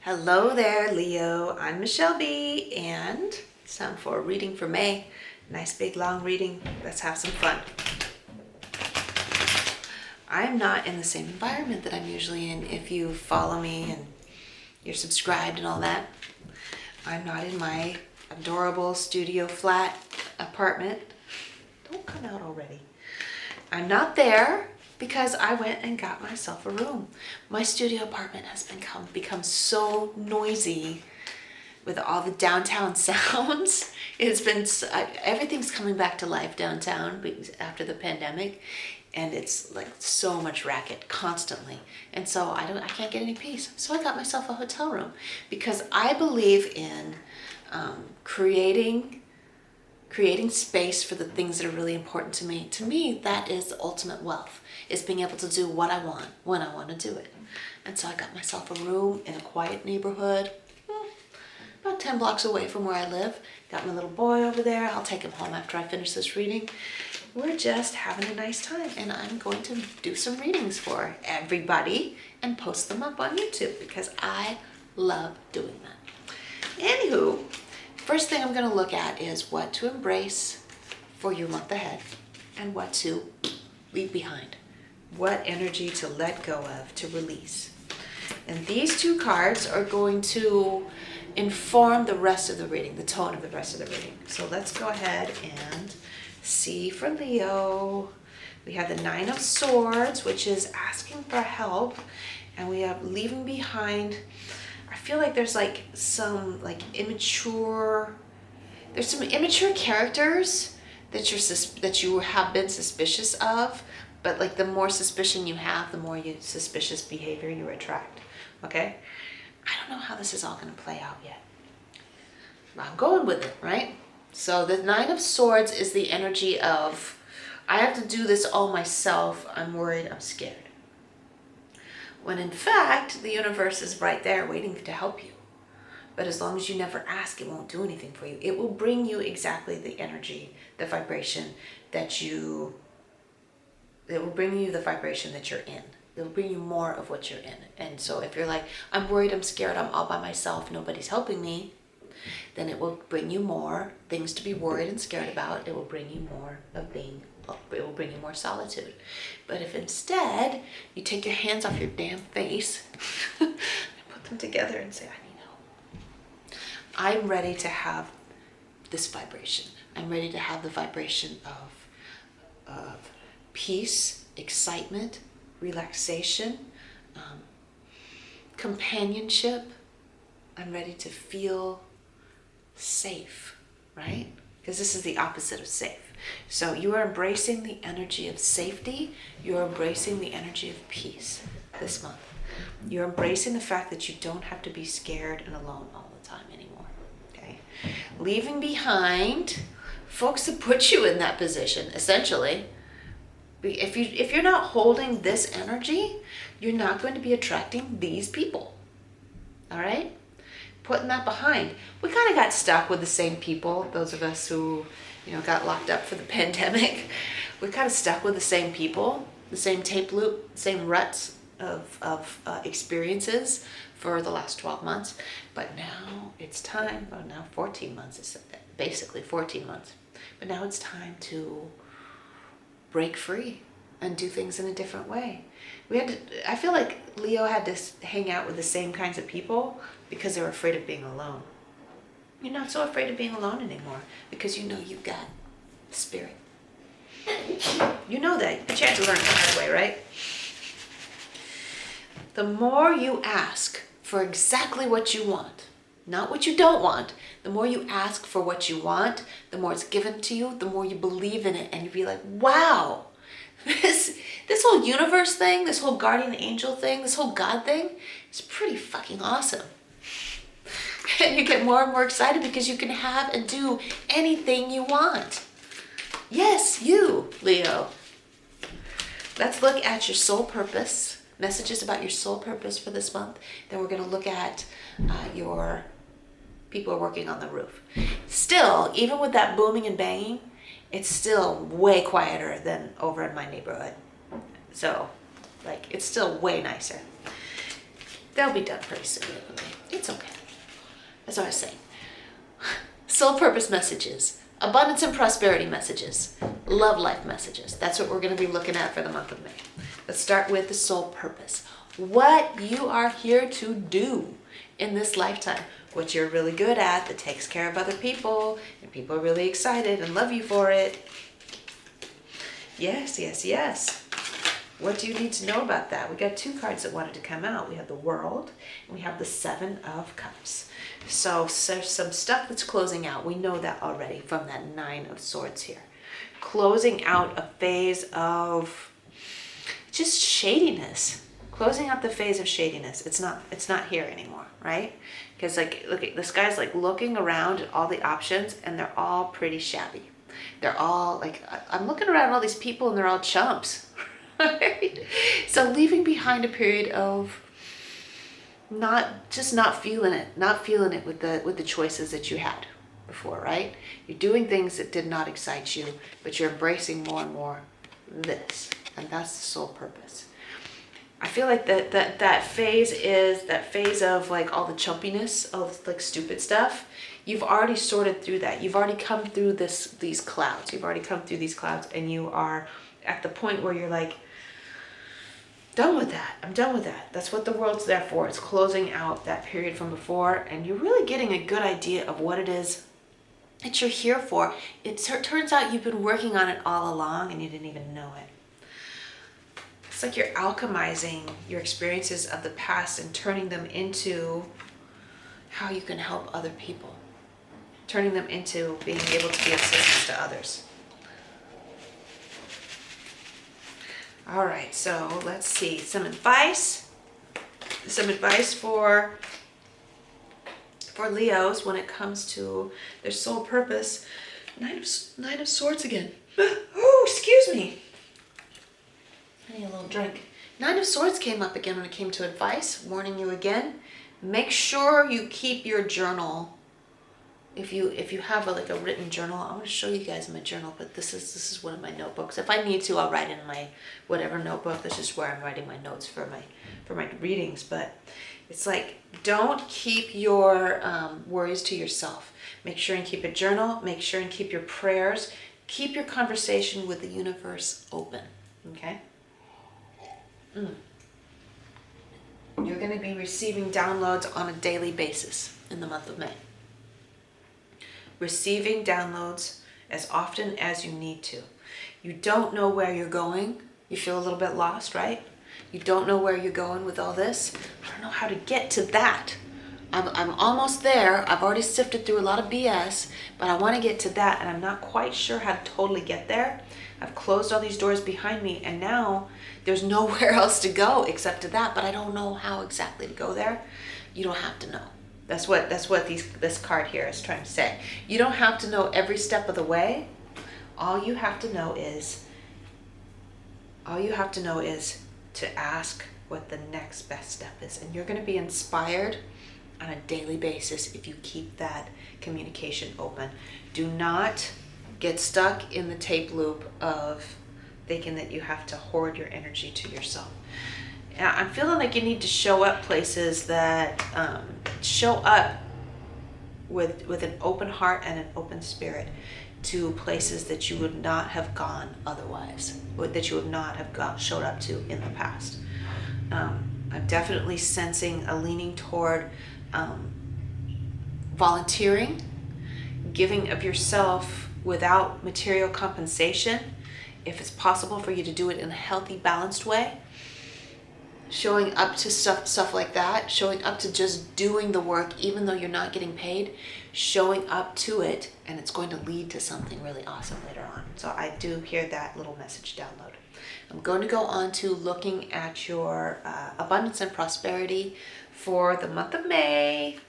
Hello there, Leo. I'm Michele B, and it's time for a reading for May. Nice big long reading. Let's have some fun. I'm not in the same environment that I'm usually in. If you follow me and you're subscribed and all that, I'm not in my adorable studio flat apartment. Don't come out already. I'm not there because I went and got myself a room. My studio apartment has become so noisy with all the downtown sounds. It's been, everything's coming back to life downtown after the pandemic, and it's like so much racket constantly. And so I can't get any peace. So I got myself a hotel room because I believe in creating space for the things that are really important to me. To me, that is the ultimate wealth, is being able to do what I want when I want to do it. And so I got myself a room in a quiet neighborhood, about 10 blocks away from where I live. Got my little boy over there. I'll take him home after I finish this reading. We're just having a nice time, and I'm going to do some readings for everybody and post them up on YouTube because I love doing that. Anywho, first thing I'm going to look at is what to embrace for your month ahead and what to leave behind. What energy to let go of, to release. And these two cards are going to inform the rest of the reading, the tone of the rest of the reading. So let's go ahead and see for Leo. We have the Nine of Swords, which is asking for help. And we have leaving behind. I feel like there's like some immature characters that you have been suspicious of, but like the more suspicion you have, the more suspicious behavior you attract. Okay? I don't know how this is all going to play out yet. I'm going with it, right? So the Nine of Swords is the energy of, I have to do this all myself. I'm worried, I'm scared. When in fact, the universe is right there waiting to help you. But as long as you never ask, it won't do anything for you. It will bring you exactly the energy, the vibration it will bring you the vibration that you're in. It will bring you more of what you're in. And so if you're like, I'm worried, I'm scared, I'm all by myself, nobody's helping me, then it will bring you more things to be worried and scared about. It will bring you more it will bring you more solitude. But if instead you take your hands off your damn face and put them together and say, I need help. I'm ready to have this vibration. I'm ready to have the vibration of peace, excitement, relaxation, companionship. I'm ready to feel safe, right? Because this is the opposite of safe. So you are embracing the energy of safety. You're embracing the energy of peace this month. You're embracing the fact that you don't have to be scared and alone all the time anymore, okay? Leaving behind folks that put you in that position, essentially. If you're not holding this energy, you're not going to be attracting these people, all right? Putting that behind. We kind of got stuck with the same people, those of us who, got locked up for the pandemic. We kind of stuck with the same people, the same tape loop, same ruts of experiences for the last 12 months. But now it's time, now 14 months, it's basically 14 months. But now it's time to break free and do things in a different way. I feel like Leo had to hang out with the same kinds of people because they were afraid of being alone. You're not so afraid of being alone anymore because you know you've got spirit. You know that, but you had to learn the hard way, right? The more you ask for exactly what you want, not what you don't want, the more you ask for what you want, the more it's given to you, the more you believe in it, and you be like, wow, this whole universe thing, this whole guardian angel thing, this whole God thing is pretty fucking awesome. And you get more and more excited because you can have and do anything you want. Yes, you, Leo. Let's look at your soul purpose, messages about your soul purpose for this month. Then we're going to look at your people are working on the roof. Still, even with that booming and banging, it's still way quieter than over in my neighborhood. So, it's still way nicer. They'll be done pretty soon. as I was saying, soul purpose messages, abundance and prosperity messages, love life messages. That's what we're going to be looking at for the month of May. Let's start with the soul purpose. What you are here to do in this lifetime, what you're really good at that takes care of other people, and people are really excited and love you for it. Yes, yes, yes. What do you need to know about that? We got two cards that wanted to come out. We have the World and we have the Seven of Cups. So there's some stuff that's closing out. We know that already from that Nine of Swords here. Closing out a phase of just shadiness. Closing out the phase of shadiness. It's not here anymore, right? Because like, look at this guy's like looking around at all the options and they're all pretty shabby. They're all like, I'm looking around all these people and they're all chumps. Right? So leaving behind a period of not feeling it with the choices that you had before, right? You're doing things that did not excite you, but you're embracing more and more this, and that's the soul purpose. I feel like that phase of like all the chumpiness of like stupid stuff. You've already sorted through that. You've already come through these clouds. You've already come through these clouds, and you are at the point where you're like, done with that. I'm done with that. That's what the World's there for. It's closing out that period from before, and you're really getting a good idea of what it is that you're here for. It turns out you've been working on it all along, and you didn't even know it. It's like you're alchemizing your experiences of the past and turning them into how you can help other people. Turning them into being able to be of assistance to others. All right, so let's see. Some advice for Leos when it comes to their soul purpose. Nine of Swords again. Oh, excuse me. I need a little drink. Nine of Swords came up again when it came to advice. Warning you again. Make sure you keep your journal. If you have a written journal, I'm going to show you guys my journal, but this is one of my notebooks. If I need to, I'll write in my whatever notebook. This is where I'm writing my notes for my readings. But it's like, don't keep your worries to yourself. Make sure and keep a journal. Make sure and keep your prayers. Keep your conversation with the universe open. Okay? You're going to be receiving downloads on a daily basis in the month of May. Receiving downloads as often as you need to. You don't know where you're going. You feel a little bit lost, right? You don't know where you're going with all this. I don't know how to get to that. I'm almost there. I've already sifted through a lot of BS, but I want to get to that, and I'm not quite sure how to totally get there. I've closed all these doors behind me, and now there's nowhere else to go except to that, but I don't know how exactly to go there. You don't have to know. That's what this card here is trying to say. You don't have to know every step of the way. All you have to know is to ask what the next best step is. And you're going to be inspired on a daily basis if you keep that communication open. Do not get stuck in the tape loop of thinking that you have to hoard your energy to yourself. I'm feeling like you need to show up places that show up with an open heart and an open spirit to places that you would not have gone otherwise, that you would not have showed up to in the past. I'm definitely sensing a leaning toward volunteering, giving of yourself without material compensation, if it's possible for you to do it in a healthy, balanced way. Showing up to stuff like that, showing up to just doing the work even though you're not getting paid, showing up to it, and it's going to lead to something really awesome later on. So I do hear that little message download. I'm going to go on to looking at your abundance and prosperity for the month of May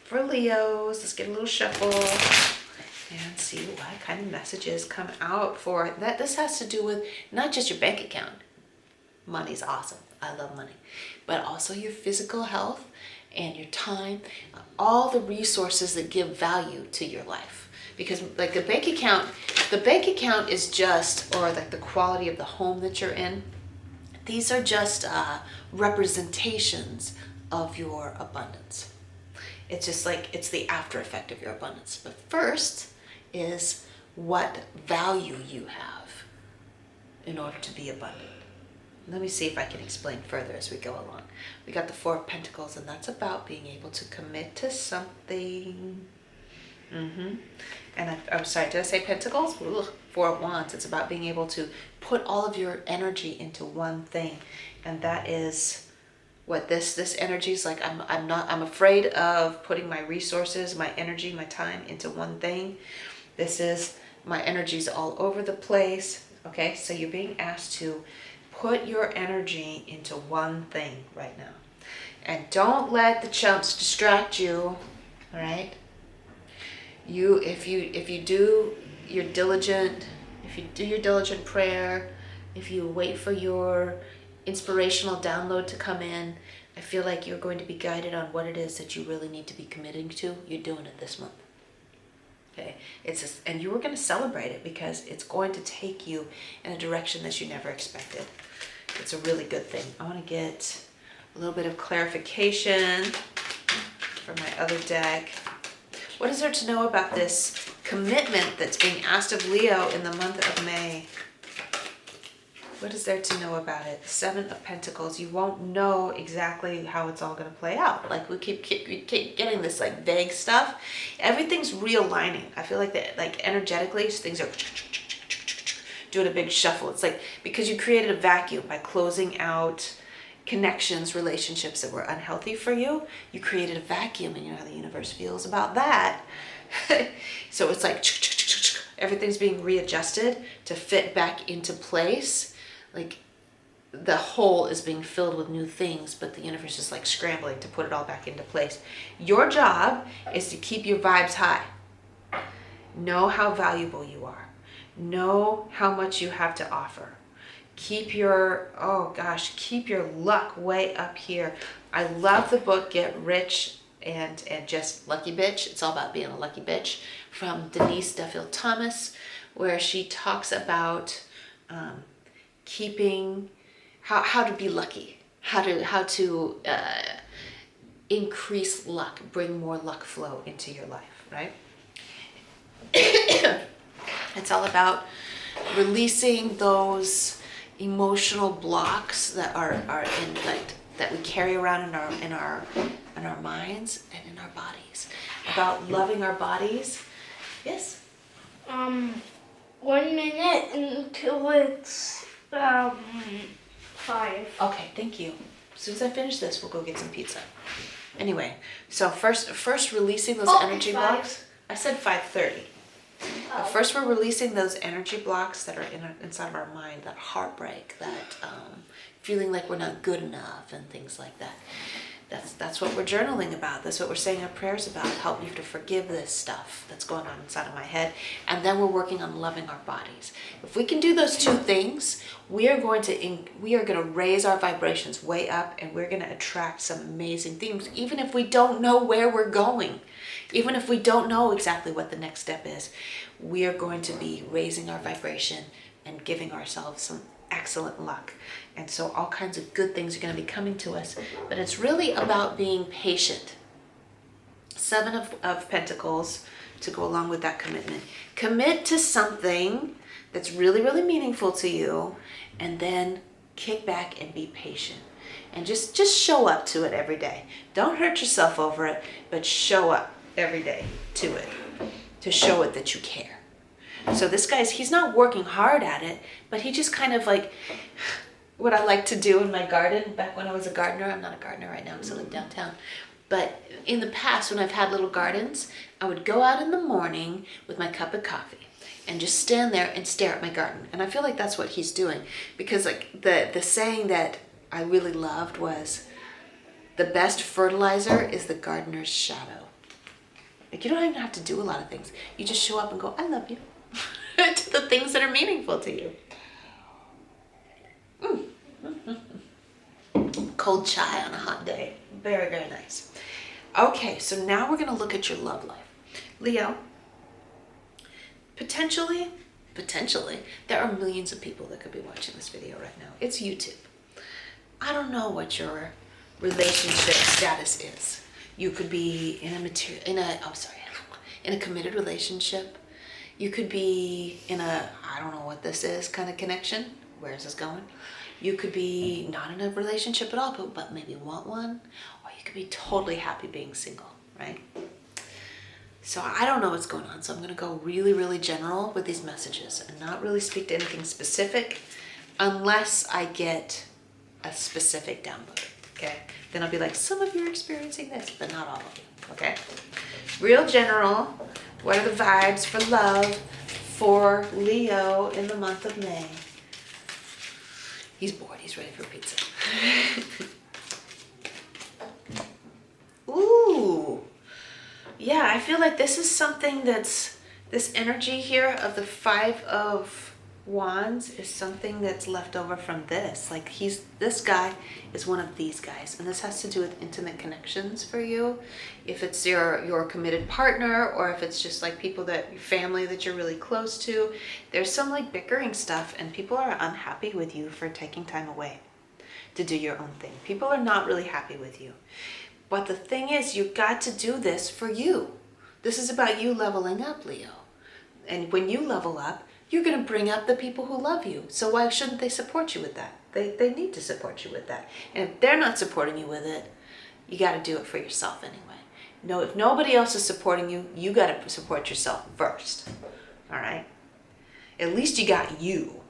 for Leos. Let's get a little shuffle and see what kind of messages come out for that. This has to do with not just your bank account. Money's awesome. I love money. But also your physical health and your time, all the resources that give value to your life. Because like the bank account is just, or like the quality of the home that you're in, these are just representations of your abundance. It's just like, it's the after effect of your abundance. But first is what value you have in order to be abundant. Let me see if I can explain further as we go along. We got the Four of Pentacles, and that's about being able to commit to something. And I'm sorry, did I say Pentacles? Ugh, Four of Wands. It's about being able to put all of your energy into one thing. And that is what this energy is like. I'm afraid of putting my resources, my energy, my time into one thing. This is, my energy's all over the place. Okay, so you're being asked to put your energy into one thing right now. And don't let the chumps distract you, all right? If you do your diligent prayer, if you wait for your inspirational download to come in, I feel like you're going to be guided on what it is that you really need to be committing to. You're doing it this month. Okay, and you were going to celebrate it because it's going to take you in a direction that you never expected. It's a really good thing. I want to get a little bit of clarification from my other deck. What is there to know about this commitment that's being asked of Leo in the month of May? What is there to know about it? Seven of Pentacles. You won't know exactly how it's all going to play out. Like we keep getting this like vague stuff. Everything's realigning. I feel like that, like energetically, things are doing a big shuffle. It's like because you created a vacuum by closing out connections, relationships that were unhealthy for you. You created a vacuum, and you know how the universe feels about that. So it's like everything's being readjusted to fit back into place. Like the hole is being filled with new things, but the universe is like scrambling to put it all back into place. Your job is to keep your vibes high. Know how valuable you are. Know how much you have to offer. Keep your, keep your luck way up here. I love the book Get Rich and Just Lucky Bitch. It's all about being a lucky bitch, from Denise Duffield Thomas, where she talks about keeping, how to be lucky, how to increase luck, bring more luck flow into your life, right? It's all about releasing those emotional blocks that are in, like, that we carry around in our minds and in our bodies. About loving our bodies. Yes. 1 minute until it's 5. Okay, thank you. As soon as I finish this, we'll go get some pizza. Anyway, so first releasing those energy blocks. I said 5:30. But first, we're releasing those energy blocks that are inside of our mind, that heartbreak, that feeling like we're not good enough and things like that. That's what we're journaling about. That's what we're saying our prayers about. Help me to forgive this stuff that's going on inside of my head. And then we're working on loving our bodies. If we can do those two things, we are going to raise our vibrations way up, and we're going to attract some amazing things, even if we don't know where we're going. Even if we don't know exactly what the next step is, we are going to be raising our vibration and giving ourselves some excellent luck. And so all kinds of good things are going to be coming to us. But it's really about being patient. Seven of Pentacles to go along with that commitment. Commit to something that's really, really meaningful to you, and then kick back and be patient. And just show up to it every day. Don't hurt yourself over it, but show up every day to it, to show it that you care. So this guy's, he's not working hard at it, but he just kind of like, what I like to do in my garden, back when I was a gardener. I'm not a gardener right now because I live downtown. But in the past, when I've had little gardens, I would go out in the morning with my cup of coffee and just stand there and stare at my garden. And I feel like that's what he's doing, because like the saying that I really loved was, the best fertilizer is the gardener's shadow. Like, you don't even have to do a lot of things. You just show up and go, I love you, to the things that are meaningful to you. Cold chai on a hot day. Very, very nice. Okay, so now we're going to look at your love life. Leo, potentially, there are millions of people that could be watching this video right now. It's YouTube. I don't know what your relationship status is. You could be in in a committed relationship. You could be in a, I don't know what this is, kind of connection. Where is this going? You could be not in a relationship at all, but maybe want one. Or you could be totally happy being single, right? So I don't know what's going on. So I'm going to go really, really general with these messages and not really speak to anything specific unless I get a specific download, okay? Then I'll be like, some of you are experiencing this, but not all of you, okay? Real general, what are the vibes for love for Leo in the month of May? He's bored, he's ready for pizza. Ooh, yeah, I feel like this is something that's, this energy here of the 5 of Wands is something that's left over from this. Like this guy is one of these guys, and this has to do with intimate connections for you. If it's your committed partner, or if it's just like people that, your family that you're really close to, there's some like bickering stuff, and people are unhappy with you for taking time away to do your own thing. People are not really happy with you. But the thing is, you've got to do this for you. This is about you leveling up, Leo. And when you level up, you're going to bring up the people who love you. So why shouldn't they support you with that? They need to support you with that. And if they're not supporting you with it, you got to do it for yourself anyway. No, if nobody else is supporting you, you got to support yourself first. All right? At least you got you.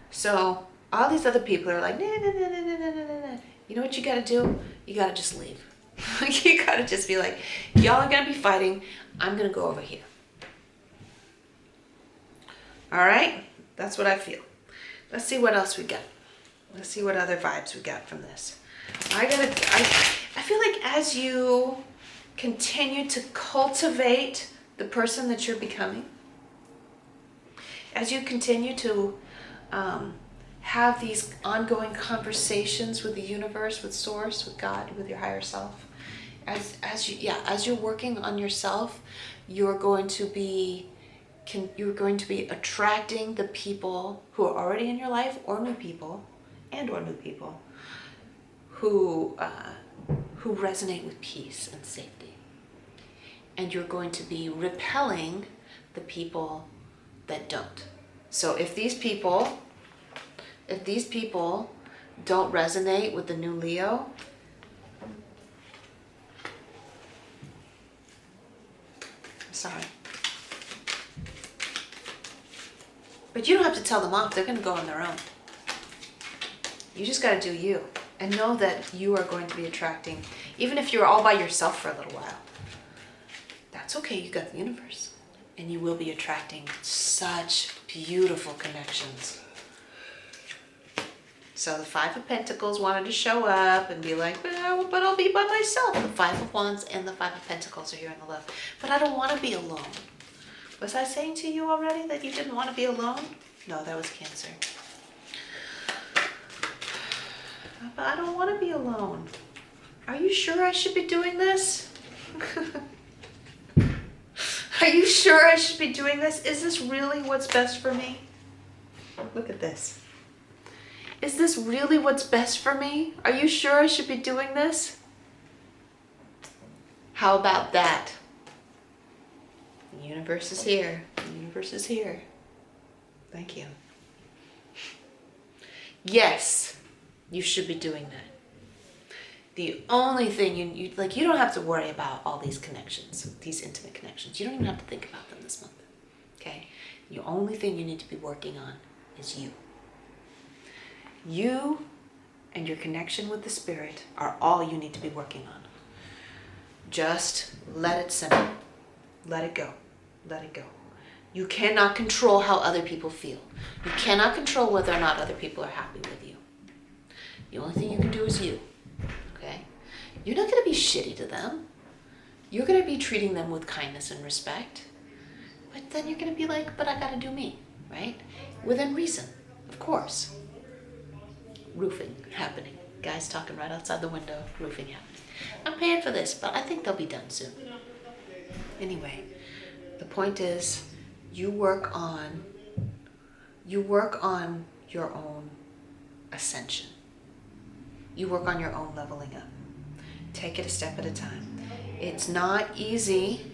So all these other people are like, nah, nah, nah, nah, nah, nah, nah, nah. You know what you got to do? You got to just leave. You got to just be like, y'all are going to be fighting. I'm going to go over here. All right, that's what I feel. Let's see what else we got. Let's see what other vibes we got from this. I feel like as you continue to cultivate the person that you're becoming, as you continue to have these ongoing conversations with the universe, with Source, with God, with your higher self, as you're working on yourself, you're going to be attracting the people who are already in your life, or new people, who resonate with peace and safety. And you're going to be repelling the people that don't. So if these people don't resonate with the new Leo, I'm sorry. But you don't have to tell them off. They're going to go on their own. You just got to do you. And know that you are going to be attracting, even if you're all by yourself for a little while, that's okay. You got the universe. And you will be attracting such beautiful connections. So the 5 of Pentacles wanted to show up and be like, well, but I'll be by myself. The 5 of Wands and the 5 of Pentacles are here in the love. But I don't want to be alone. Was I saying to you already that you didn't want to be alone? No, that was Cancer. But I don't want to be alone. Are you sure I should be doing this? Are you sure I should be doing this? Is this really what's best for me? Look at this. Is this really what's best for me? Are you sure I should be doing this? How about that? The universe is here. The universe is here. Thank you. Yes, you should be doing that. The only thing you don't have to worry about all these connections, these intimate connections. You don't even have to think about them this month. Okay? The only thing you need to be working on is you. You and your connection with the spirit are all you need to be working on. Just let it simmer. Let it go. Let it go. You cannot control how other people feel. You cannot control whether or not other people are happy with you. The only thing you can do is you. Okay? You're not going to be shitty to them. You're going to be treating them with kindness and respect. But then you're going to be like, but I got to do me, right? Within reason, of course. Roofing happening. Guys talking right outside the window. Roofing happening. I'm paying for this, but I think they'll be done soon. Anyway, the point is, you work on your own ascension. You work on your own leveling up. Take it a step at a time. It's not easy,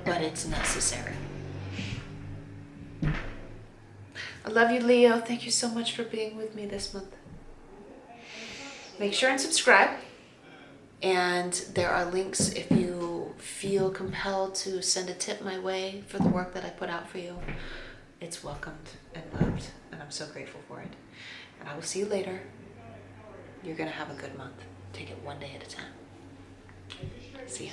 but it's necessary. I love you, Leo. Thank you so much for being with me this month. Make sure and subscribe. And there are links if you feel compelled to send a tip my way for the work that I put out for you. It's welcomed and loved, and I'm so grateful for it. And I will see you later. You're going to have a good month. Take it one day at a time. See ya.